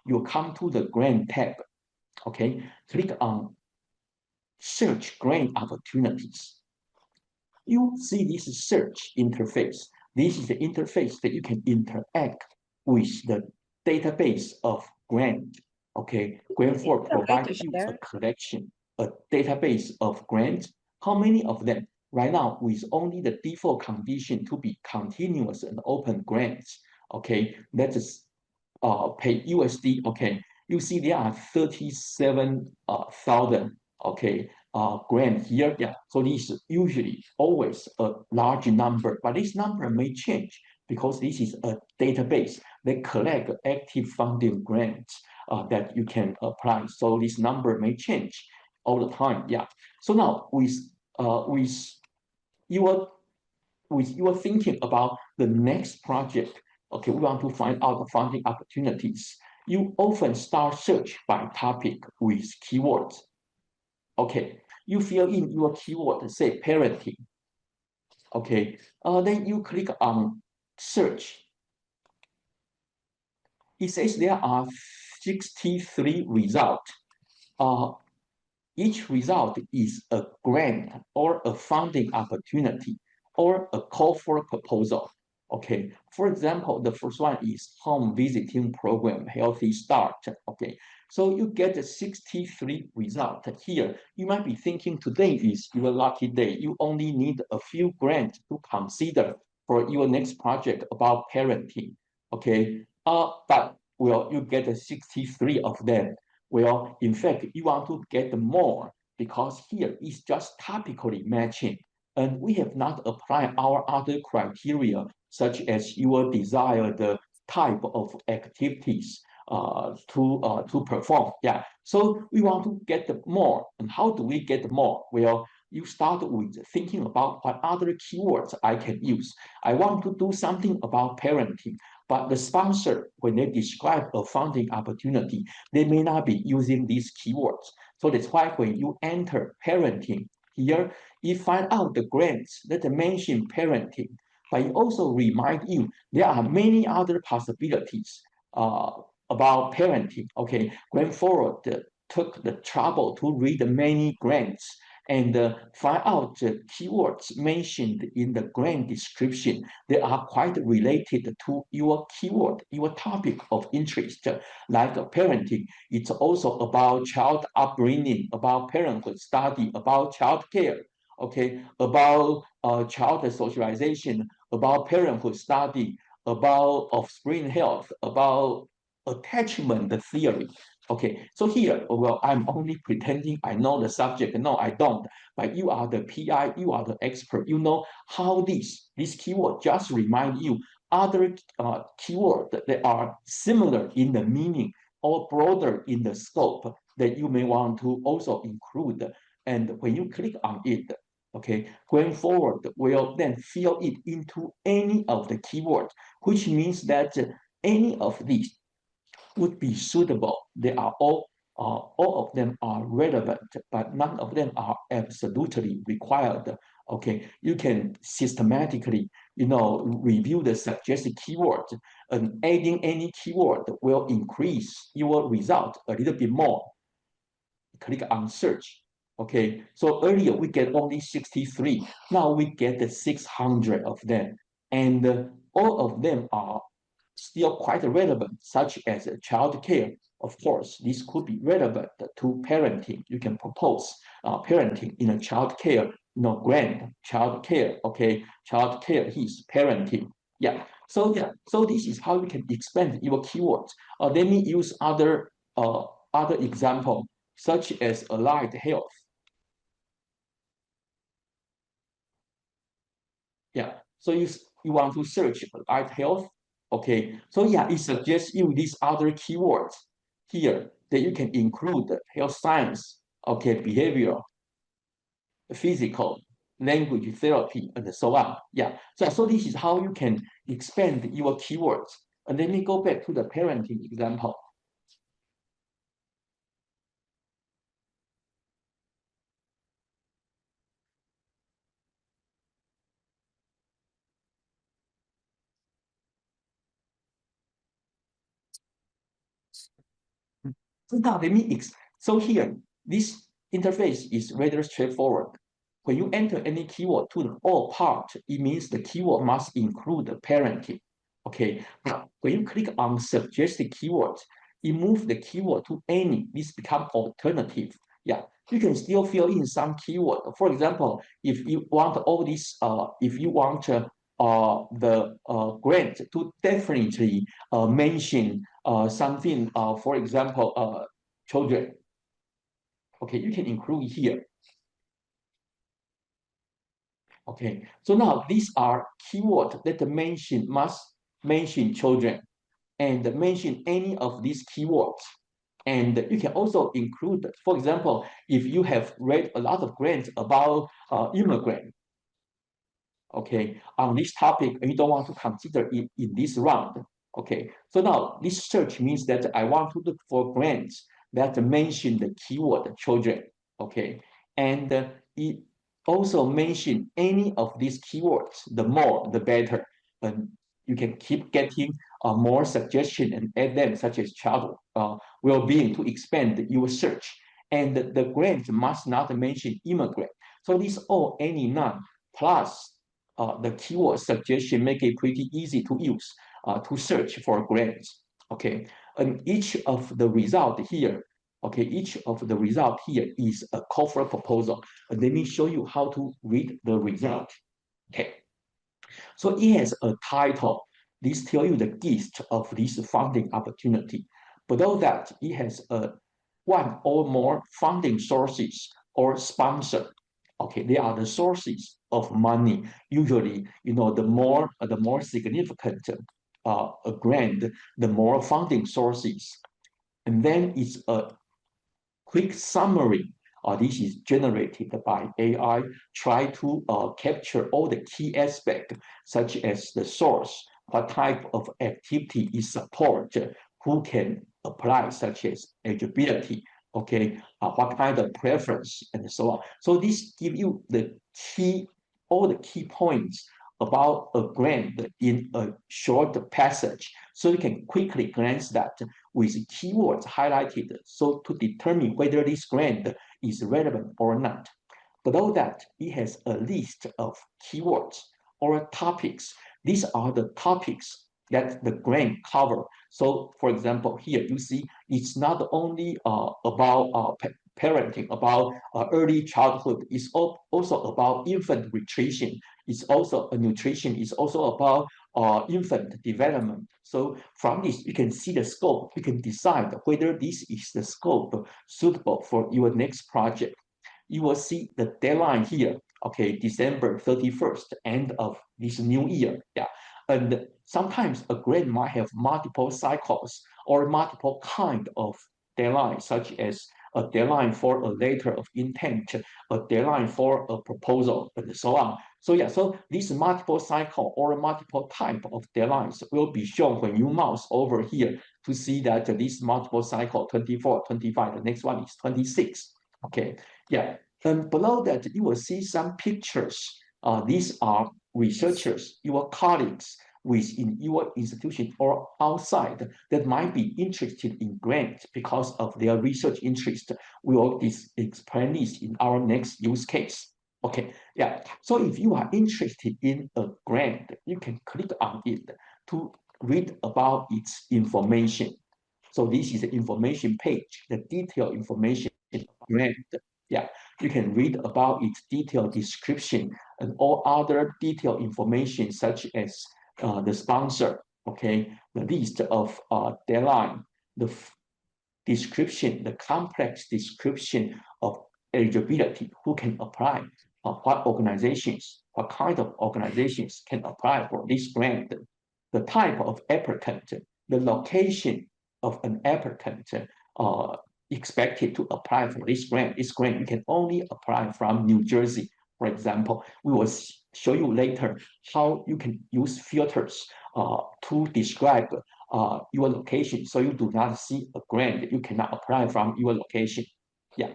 you come to the grant tab. Okay, click on search grant opportunities. You see this search interface. This is the interface that you can interact with the database of grant. Okay, GrantForward provides you a collection, a database of grants. How many of them? Right now, with only the default condition to be continuous and open grants. Okay, that is pay USD. Okay, you see there are 37,000. Okay, grant here. Yeah, so this is usually always a large number, but this number may change because this is a database that collect active funding grants that you can apply. So this number may change all the time. Yeah. So now your with your thinking about the next project, okay, we want to find out the funding opportunities. You often start search by topic with keywords. Okay, you fill in your keyword, say parenting. Okay, then you click on search. It says there are 63 results. Each result is a grant or a funding opportunity or a call for a proposal. Okay, for example, the first one is home visiting program, healthy start. Okay, so you get the 63 result here. You might be thinking today is your lucky day. You only need a few grants to consider for your next project about parenting. Okay, but well, you get the 63 of them. Well, in fact, you want to get more because here is just topically matching. And we have not applied our other criteria, such as your desired type of activities to perform. Yeah, so we want to get more. And how do we get more? Well, you start with thinking about what other keywords I can use. I want to do something about parenting, but the sponsor, when they describe a funding opportunity, they may not be using these keywords. So that's why when you enter parenting here, you find out the grants that mention parenting, but it also remind you there are many other possibilities about parenting. Okay, GrantForward took the trouble to read many grants and find out the keywords mentioned in the grant description. They are quite related to your keyword, your topic of interest, like parenting. It's also about child upbringing, about parenthood study, about child care, okay, about child socialization, about parenthood study, about offspring health, about attachment theory. Okay, so here, well, I'm only pretending I know the subject. No, I don't. But you are the PI, you are the expert. You know how this keyword just remind you other keywords that are similar in the meaning or broader in the scope that you may want to also include. And when you click on it, okay, GrantForward will then fill it into any of the keywords, which means that any of these would be suitable. They are all of them are relevant, but none of them are absolutely required. Okay, you can systematically, review the suggested keyword, and adding any keyword will increase your result a little bit more. Click on search. Okay, so earlier we get only 63. Now we get the 600 of them, and all of them are still quite relevant, such as child care. Of course, this could be relevant to parenting. You can propose parenting in a child care, grant child care. Okay, child care is parenting. Yeah. So this is how you can expand your keywords. Let me use other example, such as allied health. Yeah. So you want to search allied health. Okay, so yeah, it suggests you these other keywords here that you can include health science, okay, behavioral, physical, language therapy, and so on. Yeah, so this is how you can expand your keywords. And let me go back to the parenting example. So now so here, this interface is rather straightforward. When you enter any keyword to the all part, it means the keyword must include the parenting. Okay, now when you click on suggested keywords, it moves the keyword to any. This becomes alternative. Yeah, you can still fill in some keyword. For example, if you want all this, if you want the grant to definitely mention something, for example, children. Okay, you can include here. Okay, so now these are keywords that must mention children and mention any of these keywords. And you can also include, for example, if you have read a lot of grants about immigrant, okay, on this topic, and you don't want to consider it in this round. Okay, so now this search means that I want to look for grants that mention the keyword children. Okay, and it also mention any of these keywords. The more, the better. And you can keep getting more suggestions and add them, such as child well-being, to expand your search. And the grant must not mention immigrant. So these all any none plus the keyword suggestion make it pretty easy to use to search for grants. Okay, and each of the result here, okay, each of the result here is a call for a proposal. Let me show you how to read the result. Okay, so it has a title. This tells you the gist of this funding opportunity. Below that, it has one or more funding sources or sponsor. Okay, they are the sources of money. Usually, the more significant a grant, the more funding sources. And then it's a quick summary. This is generated by AI. Try to capture all the key aspects, such as the source, what type of activity is supported, who can apply, such as eligibility, okay, what kind of preference, and so on. So this gives you all the key points about a grant in a short passage, so you can quickly glance that with keywords highlighted, so to determine whether this grant is relevant or not. Below that, it has a list of keywords or topics. These are the topics that the grant cover. So, for example, here you see it's not only about parenting, about early childhood. It's also about infant nutrition. It's also nutrition. It's also about infant development. So from this, you can see the scope. You can decide whether this is the scope suitable for your next project. You will see the deadline here. Okay, December 31st, end of this new year. Yeah, and sometimes a grant might have multiple cycles or multiple kind of deadlines, such as a deadline for a letter of intent, a deadline for a proposal, and so on. So yeah, so this multiple cycle or multiple type of deadlines will be shown when you mouse over here to see that this multiple cycle 24, 25, the next one is 26. Okay, yeah, and below that you will see some pictures. These are researchers, your colleagues within your institution or outside that might be interested in grants because of their research interest. We will explain this in our next use case. Okay, yeah. So if you are interested in a grant, you can click on it to read about its information. So this is the information page, the detailed information grant. Yeah, you can read about its detailed description and all other detailed information such as the sponsor, okay, the list of deadline, the description, the complex description of eligibility, who can apply, what kind of organizations can apply for this grant, the type of applicant, the location of an applicant expected to apply for this grant. This grant you can only apply from New Jersey, for example. We will show you later how you can use filters to describe your location, so you do not see a grant you cannot apply from your location. Yeah.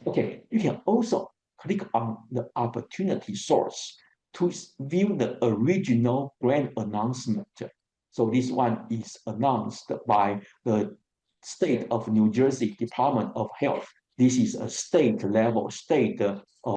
Okay. You can also click on the opportunity source to view the original grant announcement. So this one is announced by the State of New Jersey Department of Health. This is a state level, state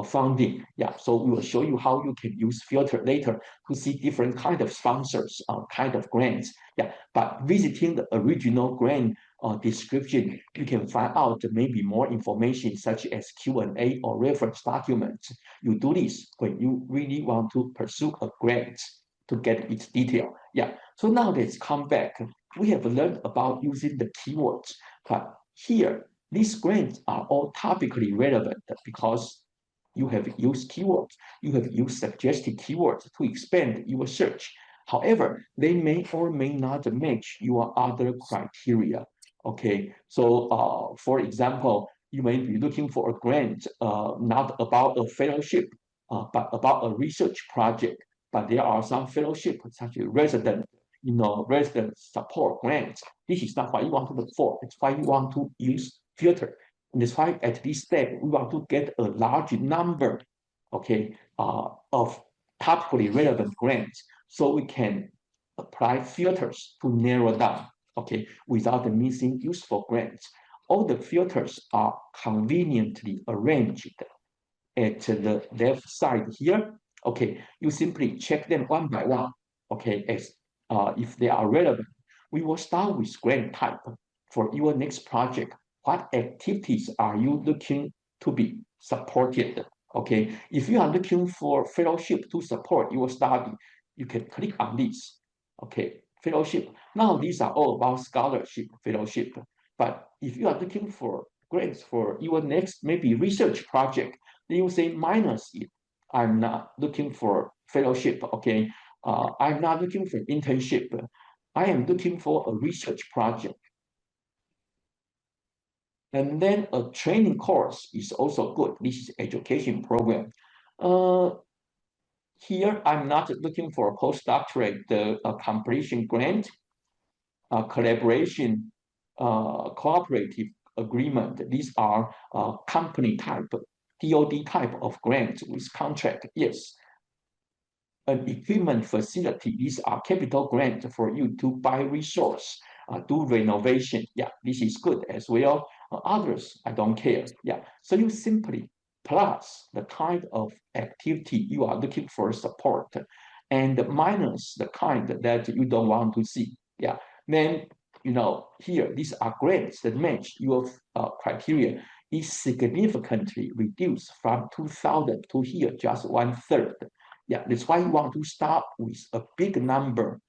funding. Yeah, so we will show you how you can use filter later to see different kind of sponsors, kind of grants. Yeah, but visiting the original grant description, you can find out maybe more information such as Q&A or reference documents. You do this when you really want to pursue a grant to get its detail. Yeah, so now let's come back. We have learned about using the keywords, but here, these grants are all topically relevant because you have used keywords, you have used suggested keywords to expand your search. However, they may or may not match your other criteria. Okay, so for example, you may be looking for a grant not about a fellowship, but about a research project. But there are some fellowship such as resident support grants. This is not what you want to look for. It's why you want to use filter. And that's why at this step, we want to get a large number, okay, of topically relevant grants so we can apply filters to narrow down, okay, without missing useful grants. All the filters are conveniently arranged at the left side here. Okay, you simply check them one by one, okay, as if they are relevant. We will start with grant type. For your next project, what activities are you looking to be supported? Okay, if you are looking for fellowship to support your study, you can click on this. Okay, fellowship. Now these are all about scholarship, fellowship. But if you are looking for grants for your next maybe research project, then you say minus it. I'm not looking for fellowship, okay? I'm not looking for internship. I am looking for a research project. And then a training course is also good. This is education program. Here, I'm not looking for a postdoctorate completion grant, collaboration, cooperative agreement. These are company type, TOD type of grant with contract. Yes. An equipment facility, these are capital grant for you to buy resource, do renovation. Yeah, this is good as well. Others, I don't care. Yeah, so you simply plus the kind of activity you are looking for support and minus the kind that you don't want to see. Yeah, then, here, these are grants that match your criteria is significantly reduced from 2,000 to here, just 1/3. Yeah, that's why you want to start with a big number,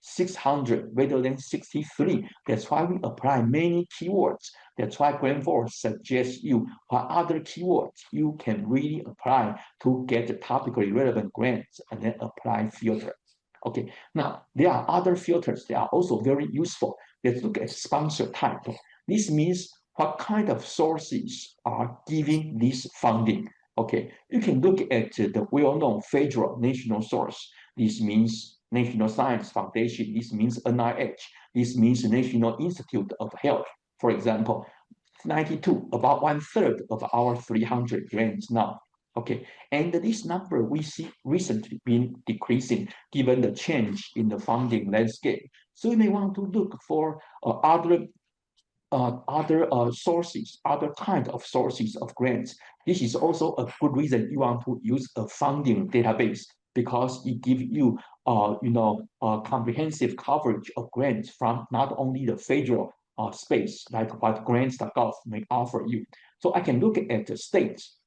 600 rather than 63. That's why we apply many keywords. That's why GrantForward suggests you what other keywords you can really apply to get topically relevant grants and then apply filters. Okay, now there are other filters that are also very useful. Let's look at sponsor type. This means what kind of sources are giving this funding. Okay, you can look at the well-known federal national source. This means National Science Foundation. This means NIH. This means National Institute of Health. For example, 92, about 1/3 of our 300 grants now. Okay, and this number we see recently been decreasing given the change in the funding landscape. So you may want to look for other sources, other kind of sources of grants. This is also a good reason you want to use a funding database because it gives you, comprehensive coverage of grants from not only the federal space, like what grants.gov may offer you. So I can look at the states.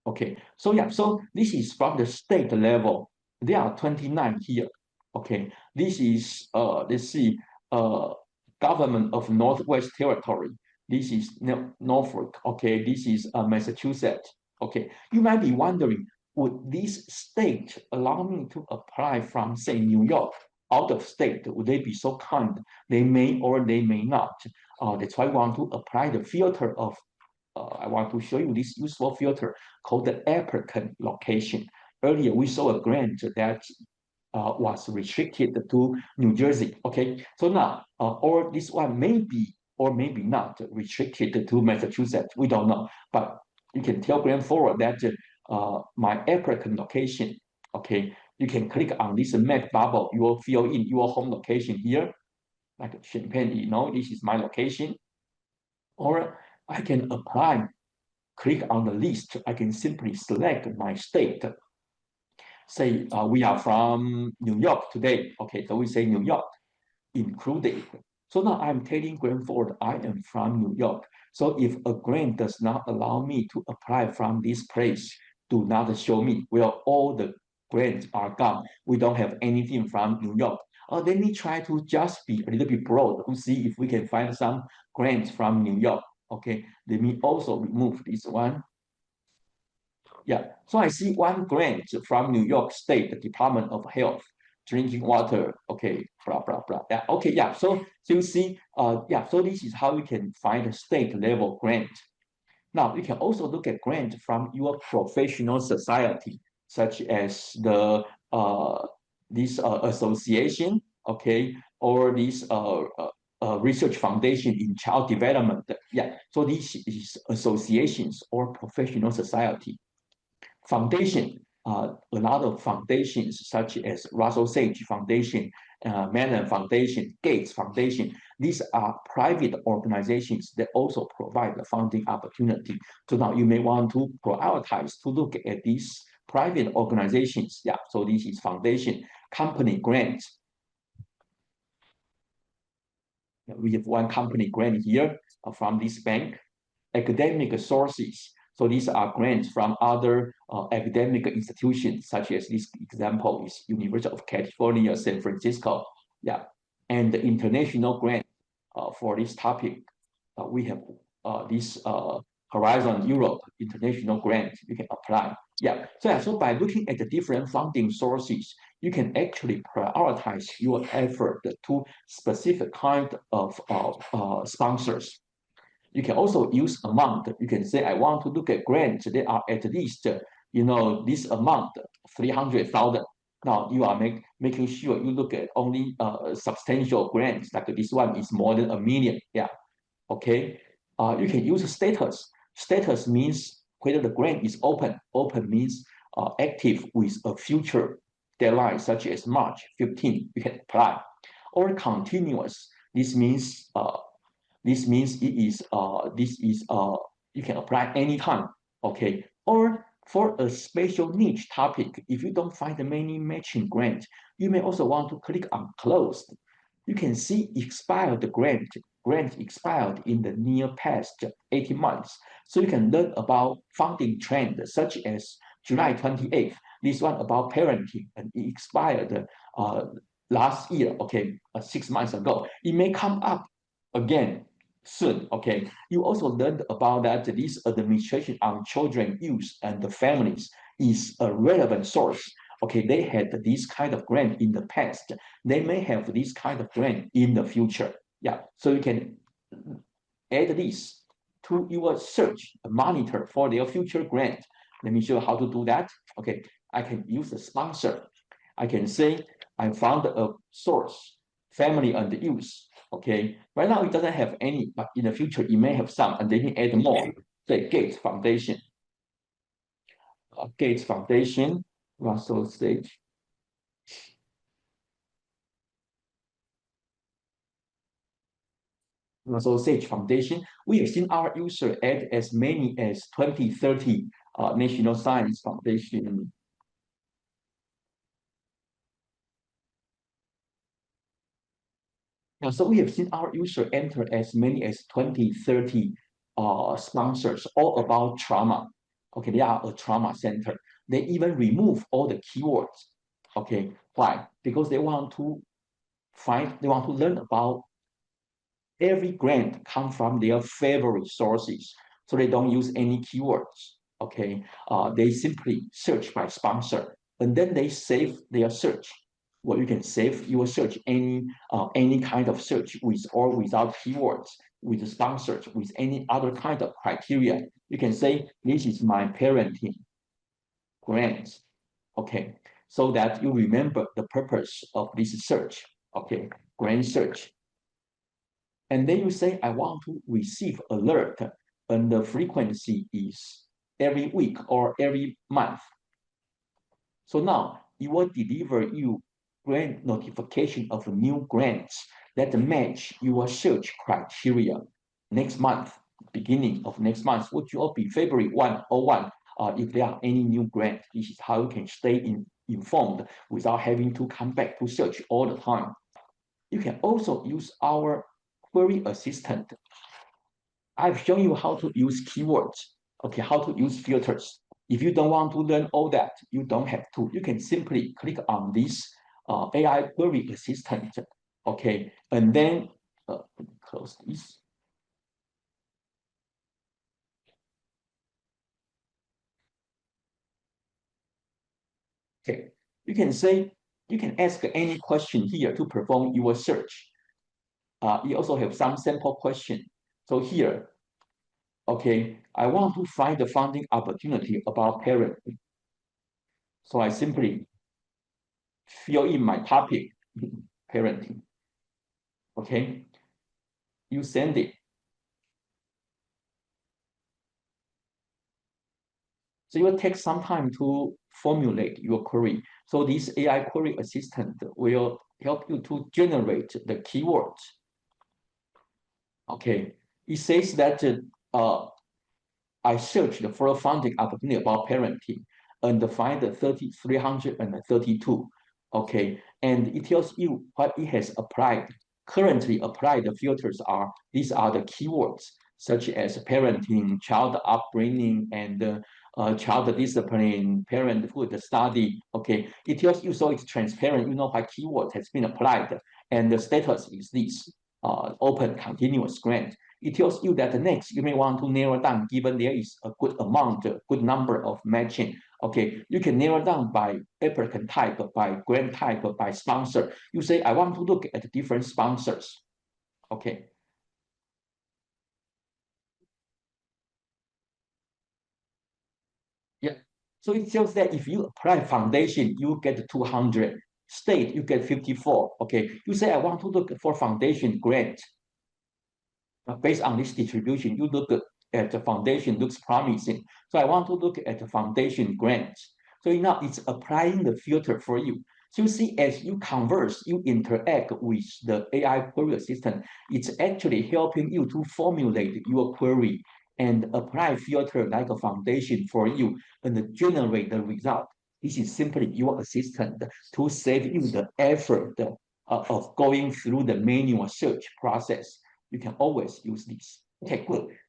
Okay, so yeah, so this is from the state level. There are 29 here. Okay, this is let's see, government of Northwest Territory. This is Norfolk. Okay, this is Massachusetts. Okay, you might be wondering, would this state allow me to apply from, say, New York, out of state? Would they be so kind? They may or they may not. That's why I want to apply the filter of, I want to show you this useful filter called the applicant location. Earlier, we saw a grant that was restricted to New Jersey. Okay, so now, or this one may be or maybe not restricted to Massachusetts. We don't know, but you can tell GrantForward that my applicant location. Okay, you can click on this map bubble. You will fill in your home location here. like Champaign, Illinois, this is my location. Or I can apply, click on the list. I can simply select my state. Say we are from New York today. Okay, so we say New York included. So now I'm telling GrantForward I am from New York. So if a grant does not allow me to apply from this place, do not show me. Well, all the grants are gone. We don't have anything from New York. Let me try to just be a little bit broad to see if we can find some grants from New York. Okay, let me also remove this one. Yeah, so I see one grant from New York State Department of Health, drinking water, okay, blah, blah, blah. Yeah, okay, yeah, so you see, yeah, so this is how you can find a state level grant. Now, you can also look at grant from your professional society, such as the this association, okay, or this research foundation in child development. Yeah, so this is associations or professional society. Foundation, a lot of foundations such as Russell Sage Foundation, Mellon Foundation, Gates Foundation. These are private organizations that also provide the funding opportunity. So now you may want to prioritize to look at these private organizations. Yeah, so this is foundation, company grants. We have one company grant here from this bank, academic sources. So these are grants from other academic institutions, such as this example is University of California, San Francisco. Yeah, and the international grant for this topic, we have this Horizon Europe international grant you can apply. Yeah, so by looking at the different funding sources, you can actually prioritize your effort to specific kind of sponsors. You can also use amount. You can say, I want to look at grants that are at least, this amount, 300,000. Now you are making sure you look at only substantial grants, like this one is more than 1 million. Yeah, okay. You can use status. Status means whether the grant is open. Open means active with a future deadline, such as March 15, you can apply. Or continuous. This means you can apply anytime, okay? Or for a special niche topic, if you don't find many matching grants, you may also want to click on closed. You can see expired grant expired in the near past 18 months. So you can learn about funding trends such as July 28th, this one about parenting, and it expired last year, okay, 6 months ago. It may come up again soon, okay? You also learned about that this administration on children, youth, and the families is a relevant source. Okay, they had this kind of grant in the past. They may have this kind of grant in the future. Yeah, so you can add this to your search, monitor for their future grant. Let me show you how to do that. Okay, I can use a sponsor. I can say I found a source, family and youth. Okay, right now it doesn't have any, but in the future it may have some, and then you add more. Say Gates Foundation. Gates Foundation, Russell Sage. Russell Sage Foundation. We have seen our user add as many as 20, 30 National Science Foundation. Yeah, so we have seen our user enter as many as 20, 30 sponsors, all about trauma. Okay, they are a trauma center. They even remove all the keywords. Okay, why? Because they want to learn about every grant come from their favorite sources. So they don't use any keywords. Okay, they simply search by sponsor, and then they save their search. Well, you can save your search any kind of search with or without keywords, with sponsors, with any other kind of criteria. You can say this is my parenting grant. Okay, so that you remember the purpose of this search. Okay, grant search. And then you say, I want to receive alert, and the frequency is every week or every month. So now it will deliver you grant notification of new grants that match your search criteria. Next month, beginning of next month, which will be February 101. If there are any new grants, this is how you can stay informed without having to come back to search all the time. You can also use our query assistant. I've shown you how to use keywords, okay, how to use filters. If you don't want to learn all that, you don't have to. You can simply click on this AI query assistant, okay, and then close this. Okay, you can ask any question here to perform your search. You also have some sample question. So here, okay, I want to find the funding opportunity about parenting. So I simply fill in my topic, parenting. Okay, you send it. So it will take some time to formulate your query. So this AI query assistant will help you to generate the keywords. Okay, it says that I searched for a funding opportunity about parenting and find 332. Okay, and it tells you what it has applied. Currently applied filters are, these are the keywords such as parenting, child upbringing, and child discipline, parenthood study. Okay, it tells you, so it's transparent. You know what keyword has been applied, and the status is this: open continuous grant. It tells you that next you may want to narrow down, given there is a good amount, a good number of matching. Okay, you can narrow down by applicant type, by grant type, by sponsor. You say, I want to look at different sponsors. Okay. Yeah. So it shows that if you apply foundation, you get 200. State, you get 54. Okay. You say, I want to look for foundation grant. Based on this distribution, you look at the foundation looks promising. So I want to look at the foundation grants. So now it's applying the filter for you. So you see, as you converse, you interact with the AI query assistant, it's actually helping you to formulate your query and apply filter like a foundation for you and generate the result. This is simply your assistant to save you the effort of going through the manual search process. You can always use this. Okay, good.